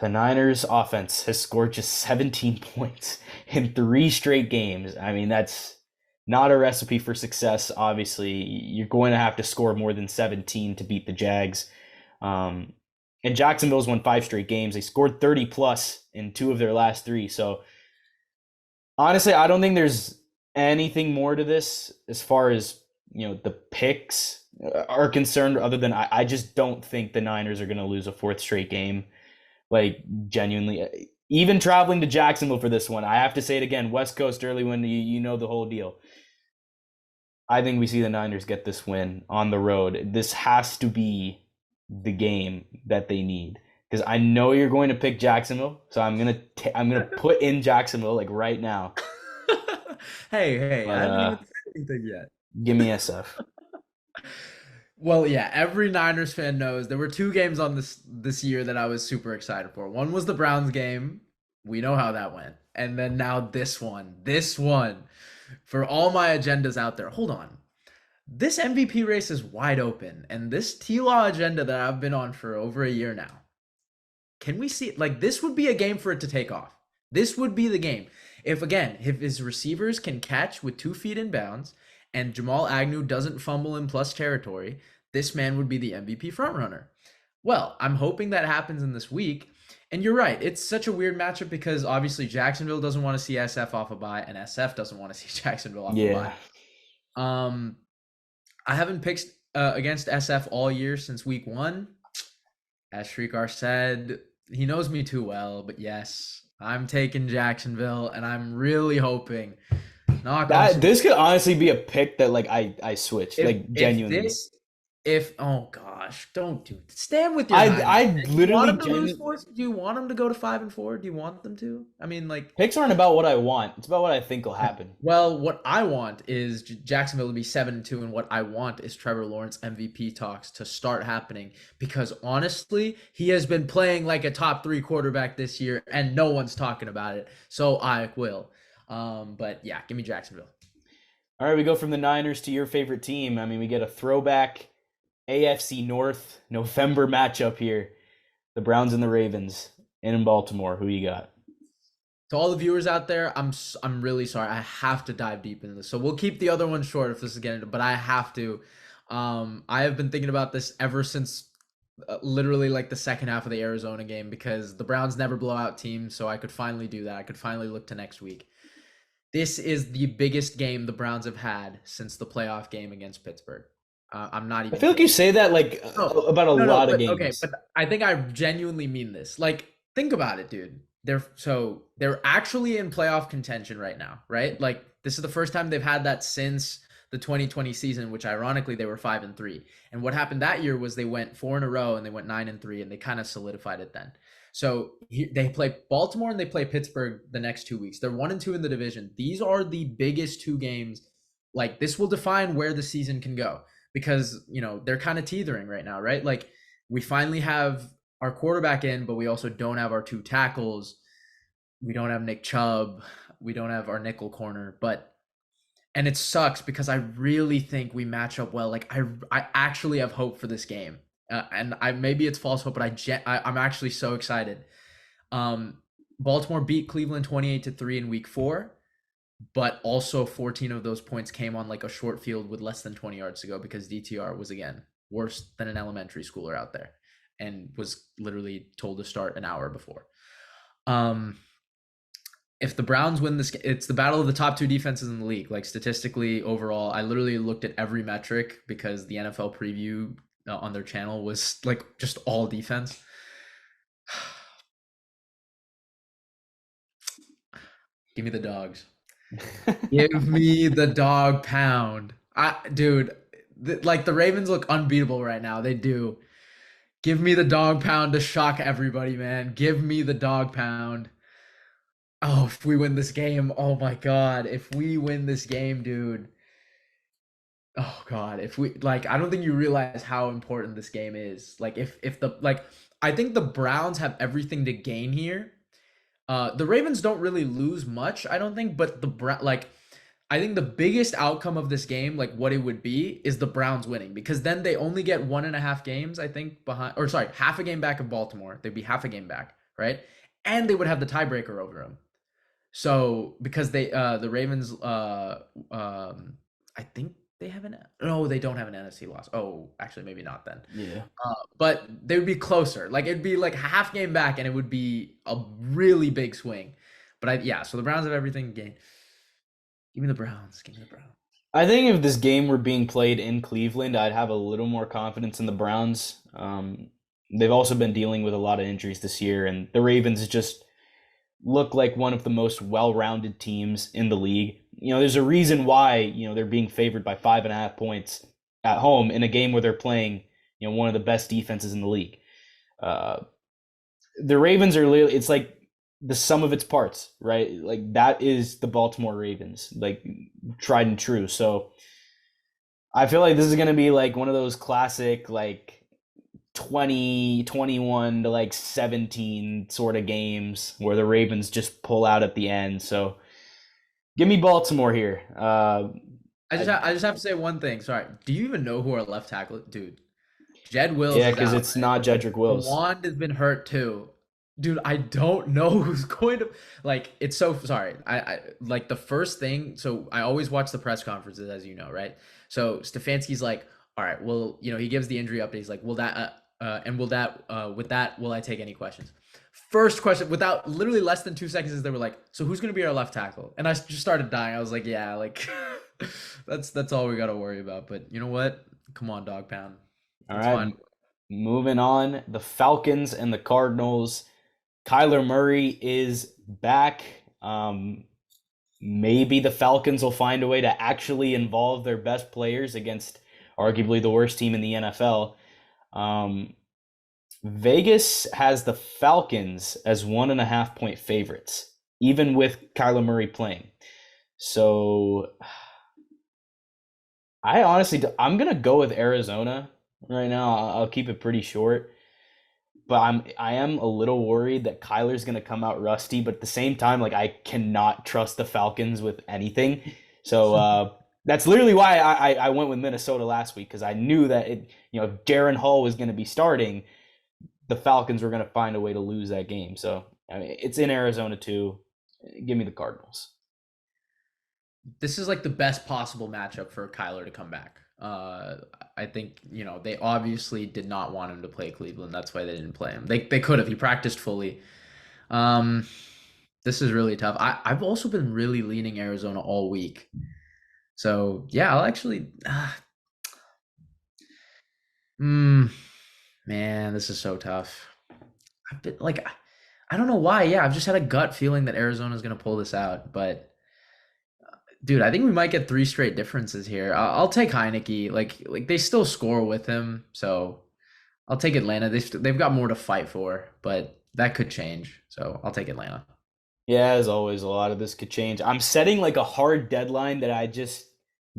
The Niners offense has scored just 17 points in 3 straight games. I mean, that's not a recipe for success. Obviously, you're going to have to score more than 17 to beat the Jags. And Jacksonville's won 5 straight games. They scored 30 plus in 2 of their last 3. So honestly, I don't think there's anything more to this as far as the picks are concerned, other than I just don't think the Niners are going to lose a 4th straight game. Like, genuinely, even traveling to Jacksonville for this one, I have to say it again, West Coast early win, you know the whole deal. I think we see the Niners get this win on the road. This has to be the game that they need, because I know you're going to pick Jacksonville, so I'm gonna put in Jacksonville like right now. Hey, But I haven't even said anything yet. give me SF. Well, yeah, every Niners fan knows there were 2 games on this year that I was super excited for. One was the Browns game. We know how that went. And then now this one. This one. For all my agendas out there. Hold on. This MVP race is wide open, and this T-Law agenda that I've been on for over a year now. Can we see, like, this would be a game for it to take off. This would be the game. If his receivers can catch with 2 feet in bounds and Jamal Agnew doesn't fumble in plus territory, this man would be the MVP frontrunner. Well, I'm hoping that happens in this week. And you're right. It's such a weird matchup because obviously Jacksonville doesn't want to see SF off a bye, and SF doesn't want to see Jacksonville off a Yeah. bye. I haven't picked against SF all year since week 1. As Shrikar said, he knows me too well, but yes, I'm taking Jacksonville, and I'm really hoping. This could honestly be a pick that like I switched, like genuinely. Oh gosh, don't do stand with your I Niners. literally Do you want them to lose 4? Do you want them to go to 5-4? Do you want them to? I mean, like, picks aren't about what I want. It's about what I think will happen. well, what I want is Jacksonville to be 7-2, and what I want is Trevor Lawrence MVP talks to start happening, because honestly, he has been playing like a top 3 quarterback this year, and no one's talking about it. So I will. But yeah, give me Jacksonville. All right, we go from the Niners to your favorite team. I mean, we get a throwback AFC North November matchup here. The Browns and the Ravens in Baltimore. Who you got? To all the viewers out there, I'm really sorry. I have to dive deep into this. So we'll keep the other one short if this is getting, but I have to. I have been thinking about this ever since literally like the second half of the Arizona game, because the Browns never blow out teams, so I could finally do that. I could finally look to next week. This is the biggest game the Browns have had since the playoff game against Pittsburgh. I'm not even. I feel like you say that like about a lot of games. Okay, but I think I genuinely mean this. Like, think about it, dude. They're actually in playoff contention right now, right? Like, this is the first time they've had that since the 2020 season, which ironically they were 5-3. And what happened that year was they went 4 in a row and they went 9-3, and they kind of solidified it then. So they play Baltimore and they play Pittsburgh the next 2 weeks. They're 1-2 in the division. These are the biggest 2 games. Like, this will define where the season can go, because, they're kind of teetering right now, right? Like, we finally have our quarterback in, but we also don't have our 2 tackles. We don't have Nick Chubb. We don't have our nickel corner, and it sucks because I really think we match up well. Like, I actually have hope for this game. And maybe it's false hope, but I'm actually so excited. Baltimore beat Cleveland 28-3 in week 4, but also 14 of those points came on like a short field with less than 20 yards to go, because DTR was, again, worse than an elementary schooler out there and was literally told to start an hour before. If the Browns win this, it's the battle of the top 2 defenses in the league. Like, statistically, overall, I literally looked at every metric because the NFL preview on their channel was like just all defense. Give me the dogs. Give me the dog pound. Dude, like, the Ravens look unbeatable right now. They do. Give me the dog pound to shock everybody, man. Give me the dog pound. Oh, if we win this game, oh my God. If we win this game, dude. Oh God, if we like, I don't think you realize how important this game is. Like, if the like, I think the Browns have everything to gain here. The Ravens don't really lose much, I don't think, but like, I think the biggest outcome of this game, like what it would be, is the Browns winning because then they only get 1.5 games, I think, behind, or sorry, half a game back of Baltimore. They'd be half a game back, right? And they would have the tiebreaker over them. So because the Ravens I think they have an no, they don't have an NFC loss. Oh, actually maybe not then. Yeah. But they would be closer. Like it'd be like half game back and it would be a really big swing. But yeah, so the Browns have everything gained. Give me the Browns. Give me the Browns. I think if this game were being played in Cleveland, I'd have a little more confidence in the Browns. They've also been dealing with a lot of injuries this year, and the Ravens just look like one of the most well-rounded teams in the league. There's a reason why, they're being favored by 5.5 points at home in a game where they're playing, one of the best defenses in the league. The Ravens are literally, it's like the sum of its parts, right? Like that is the Baltimore Ravens, like tried and true. So I feel like this is going to be like one of those classic, like 20, 21 to like 17 sort of games where the Ravens just pull out at the end. So give me Baltimore here. I just have to say one thing. Sorry. Do you even know who our left tackle, dude? Jed Wills Yeah, is because out. it's not Jedrick Wills. Wand has been hurt too. Dude, I don't know who's going to like it's so sorry. I like the first thing, so I always watch the press conferences as you know, right? So Stefanski's like, all right, well, he gives the injury update. He's like, will that and will that with that will I take any questions? First question without literally less than 2 seconds is they were like, so who's gonna be our left tackle? And I just started dying. I was like, yeah, like that's all we gotta worry about. But you know what? Come on, dog pound. All It's right, fine. moving on. The Falcons and the Cardinals. Kyler Murray is back. Maybe the Falcons will find a way to actually involve their best players against arguably the worst team in the NFL. Vegas has the Falcons as 1.5 point favorites, even with Kyler Murray playing. So I'm gonna go with Arizona right now. I'll keep it pretty short. But I am a little worried that Kyler's gonna come out rusty, but at the same time, like I cannot trust the Falcons with anything. So that's literally why I went with Minnesota last week because I knew that if Darren Hall was gonna be starting, the Falcons were gonna find a way to lose that game. So I mean, it's in Arizona too. Give me the Cardinals. This is like the best possible matchup for Kyler to come back. I think they obviously did not want him to play Cleveland. That's why they didn't play him. They could have. He practiced fully. Um, this is really tough. I've also been really leaning Arizona all week. So yeah, I'll actually. Man, this is so tough. I've been like, I don't know why. Yeah, I've just had a gut feeling that Arizona's gonna pull this out, but. Dude, I think we might get three straight differences here. I'll take Heineke. Like they still score with him, so I'll take Atlanta. They've got more to fight for, but that could change. So I'll take Atlanta. Yeah, as always, a lot of this could change. I'm setting like a hard deadline that I just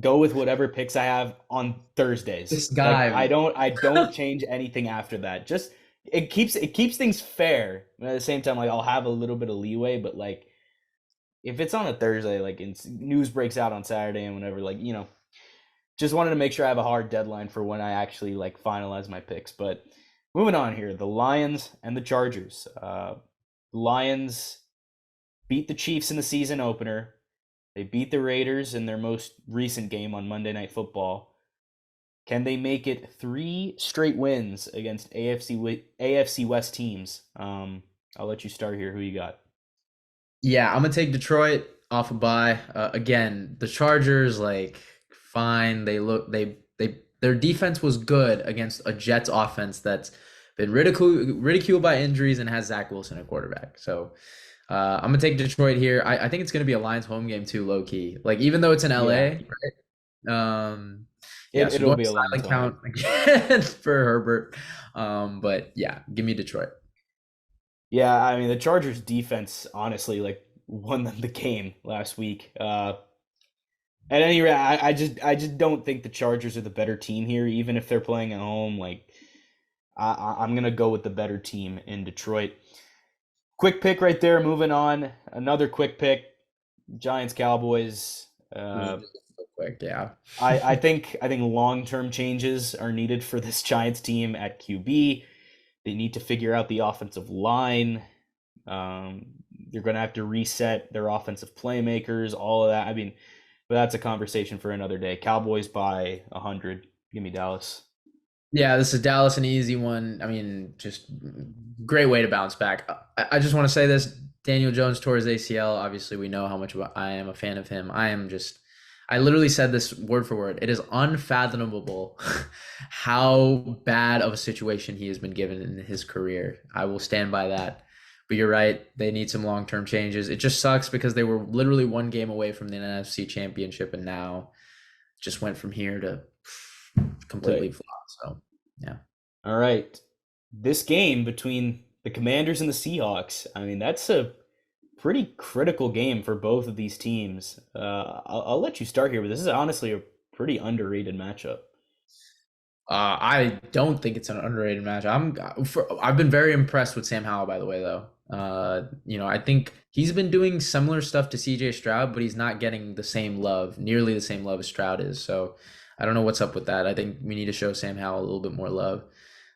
go with whatever picks I have on Thursdays. This Like guy, I don't change anything after that. Just it keeps things fair. But at the same time, like I'll have a little bit of leeway, but like if it's on a Thursday, like news breaks out on Saturday and whenever, like just wanted to make sure I have a hard deadline for when I actually like finalize my picks. But moving on here, the Lions and the Chargers. Lions beat the Chiefs in the season opener. They beat the Raiders in their most recent game on Monday Night Football. Can they make it 3 straight wins against AFC West teams? I'll let you start here. Who you got? yeah, I'm gonna take Detroit off a bye. Again, the Chargers, like, fine. Their defense was good against a Jets offense that's been ridiculed by injuries and has Zach Wilson at quarterback. So I'm gonna take Detroit here. I think it's gonna be a Lions home game too, low key. Like even though it's in Yeah. LA, right? Yeah, so It'll going be a long silent time. count again for Herbert. But yeah, give me Detroit. Yeah, I mean the Chargers defense honestly like won them the game last week. At any rate, I just don't think the Chargers are the better team here, even if they're playing at home. Like I'm gonna go with the better team in Detroit. Quick pick right there. Moving on, another quick pick. Giants Cowboys. Ooh, real quick, yeah. I think long term changes are needed for this Giants team at QB. They need to figure out the offensive line. Um, they're going to have to reset their offensive playmakers, all of that. I mean, but that's a conversation for another day. Cowboys by 100. Give me Dallas. Yeah, this is Dallas, an easy one. I mean, just great way to bounce back. I just want to say this: Daniel Jones tore his ACL. Obviously, we know how much I am a fan of him. I literally said this word for word. It is unfathomable how bad of a situation he has been given in his career. I will stand by that. But you're right; they need some long-term changes. It just sucks because they were literally one game away from the NFC Championship, and now just went from here to Right. completely flop. So, yeah. All right. This game between the Commanders and the Seahawks, I mean, that's a pretty critical game for both of these teams. I'll let you start here, but this is honestly a pretty underrated matchup. I don't think it's an underrated match. I've been very impressed with Sam Howell, by the way, though. I think he's been doing similar stuff to CJ Stroud, but he's not getting the same love, nearly the same love as Stroud is. So I don't know what's up with that. I think we need to show Sam Howell a little bit more love.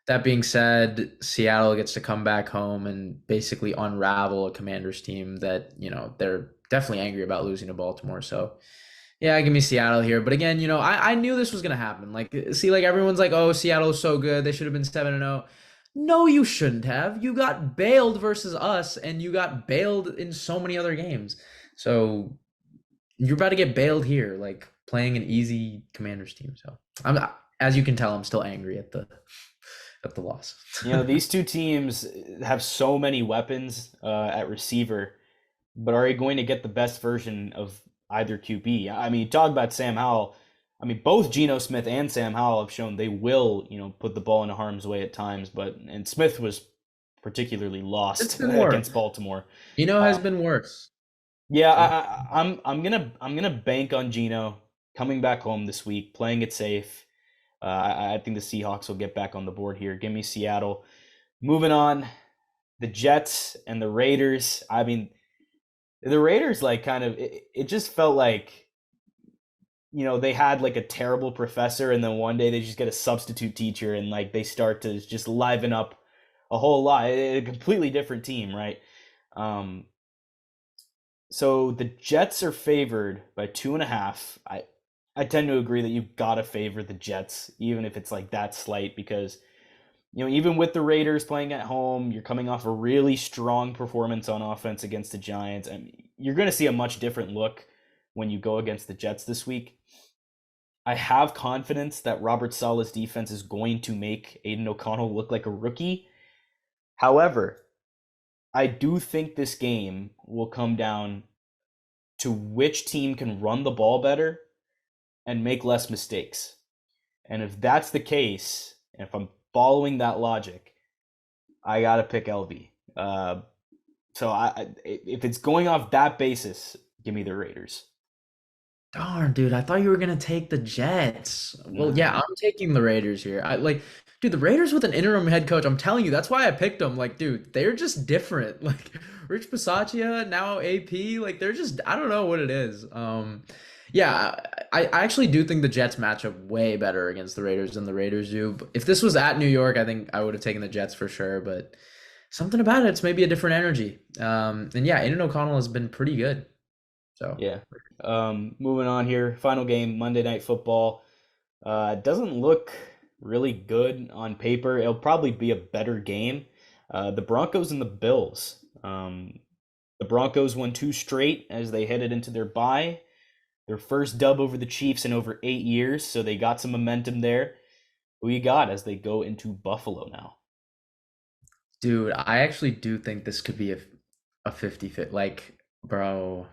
That being said, Seattle gets to come back home and basically unravel a Commanders team that, they're definitely angry about losing to Baltimore. So yeah, give me Seattle here. But again, I knew this was gonna happen. Like, see, like everyone's like, oh, Seattle's so good. They should have been 7-0. No, you shouldn't have. You got bailed versus us, and you got bailed in so many other games. So you're about to get bailed here, like playing an easy Commanders team. So as you can tell, I'm still angry at the loss. These two teams have so many weapons at receiver, but are you going to get the best version of either QB? I mean, talk about Sam Howell. I mean, both Geno Smith and Sam Howell have shown they will, put the ball into harm's way at times, and Smith was particularly It's lost been worse. against Baltimore. Has Um, been worse. yeah, So I'm gonna bank on Geno coming back home this week, playing it safe. I think the Seahawks will get back on the board here. Give me Seattle. Moving on, the Jets and the Raiders. I mean, the Raiders like kind of it just felt like they had like a terrible professor, and then one day they just get a substitute teacher, and like they start to just liven up a whole lot. A completely different team, right? Um, so the Jets are favored by 2.5. I tend to agree that you've got to favor the Jets, even if it's like that slight, because even with the Raiders playing at home, you're coming off a really strong performance on offense against the Giants, and you're going to see a much different look when you go against the Jets this week. I have confidence that Robert Saleh's defense is going to make Aiden O'Connell look like a rookie. However, I do think this game will come down to which team can run the ball better and make less mistakes. And if that's the case, and if I'm following that logic, I gotta pick LV. So if it's going off that basis, give me the Raiders. darn, dude, I thought you were gonna take the Jets. Well, yeah, Uh, I'm taking the Raiders here. Dude, the Raiders with an interim head coach. I'm telling you, that's why I picked them. Like, dude, they're just different. Like, Rich Bisaccia, now AP, like they're just, I don't know what it is. Yeah, I actually do think the Jets match up way better against the Raiders than the Raiders do. But if this was at New York, I think I would have taken the Jets for sure. But something about it's maybe a different energy. And yeah, Aiden O'Connell has been pretty good. So. yeah. Moving on here, final game, Monday Night Football. Doesn't look really good on paper. It'll probably be a better game. The Broncos and the Bills. The Broncos won two straight as they headed into their bye. Their first dub over the Chiefs in over 8 years, so they got some momentum there. Who you got as they go into Buffalo now? Dude, I actually do think this could be a 50 fit. Like, bro.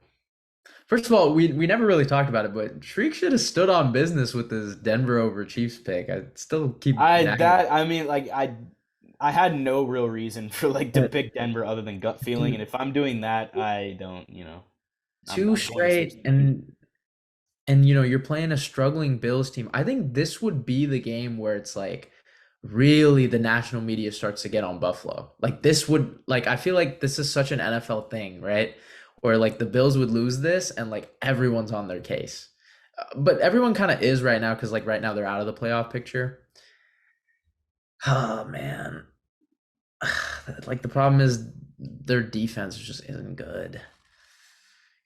First of all, we never really talked about it, but Shriek should have stood on business with his Denver over Chiefs pick. I still keep nagging. I mean, like I had no real reason for like to pick Denver other than gut feeling, and Dude, if I'm doing that, I don't, two I'm going to switch straight the team. and you're playing a struggling Bills team. I think this would be the game where it's like really the national media starts to get on Buffalo. Like this would like I feel like this is such an NFL thing, right? Where like the Bills would lose this and like everyone's on their case. But everyone kind of is right now because like right now they're out of the playoff picture. Oh man. Like the problem is their defense just isn't good.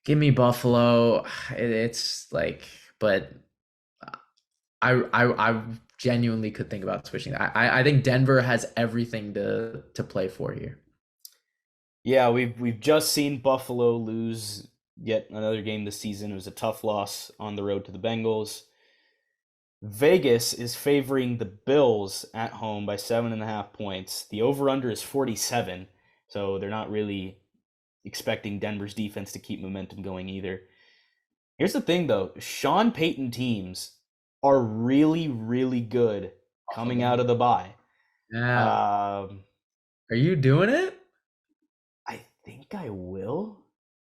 Give me Buffalo. It's like, but I genuinely could think about switching. I think Denver has everything to play for here. Yeah, we've just seen Buffalo lose yet another game this season. It was a tough loss on the road to the Bengals. Vegas is favoring the Bills at home by 7.5 points. The over/under is 47, so they're not really expecting Denver's defense to keep momentum going either. Here's the thing, though: Sean Payton teams are really, really good Buffalo coming out game. of the bye. Yeah. Um, Are you doing it? I think I will.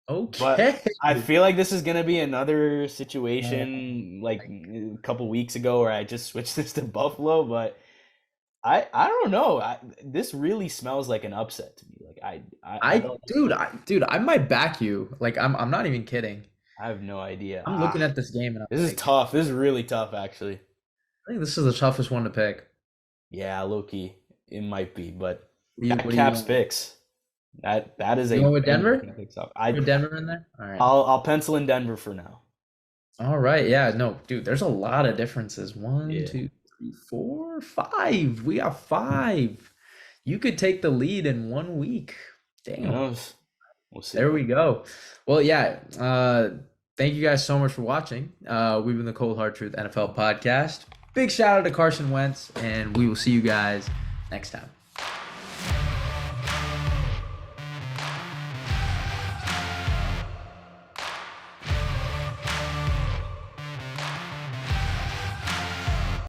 But Okay. I feel like this is gonna be another Oh situation like my a couple weeks ago where I just switched this to Buffalo, but I don't know. This really smells like an upset to me. Like I don't dude, I might back you. Like I'm not even kidding. I have no idea. I'm looking at this game and I'm This is like, tough. This is really tough actually. I think this is the toughest one to pick. Yeah, low key, it might be, but What that are you caps going? picks. That is You a going with banger if Denver? it picks up. Put Denver in there? All right. I'll pencil in Denver for now. All right. Yeah, no, dude, there's a lot of differences. One, Yeah. two, three, four, five. We got five. You could take the lead in 1 week. Who Damn. knows? We'll see. There we go. Well, yeah. Thank you guys so much for watching. We've been the Cold Hard Truth NFL podcast. Big shout out to Carson Wentz, and we will see you guys next time.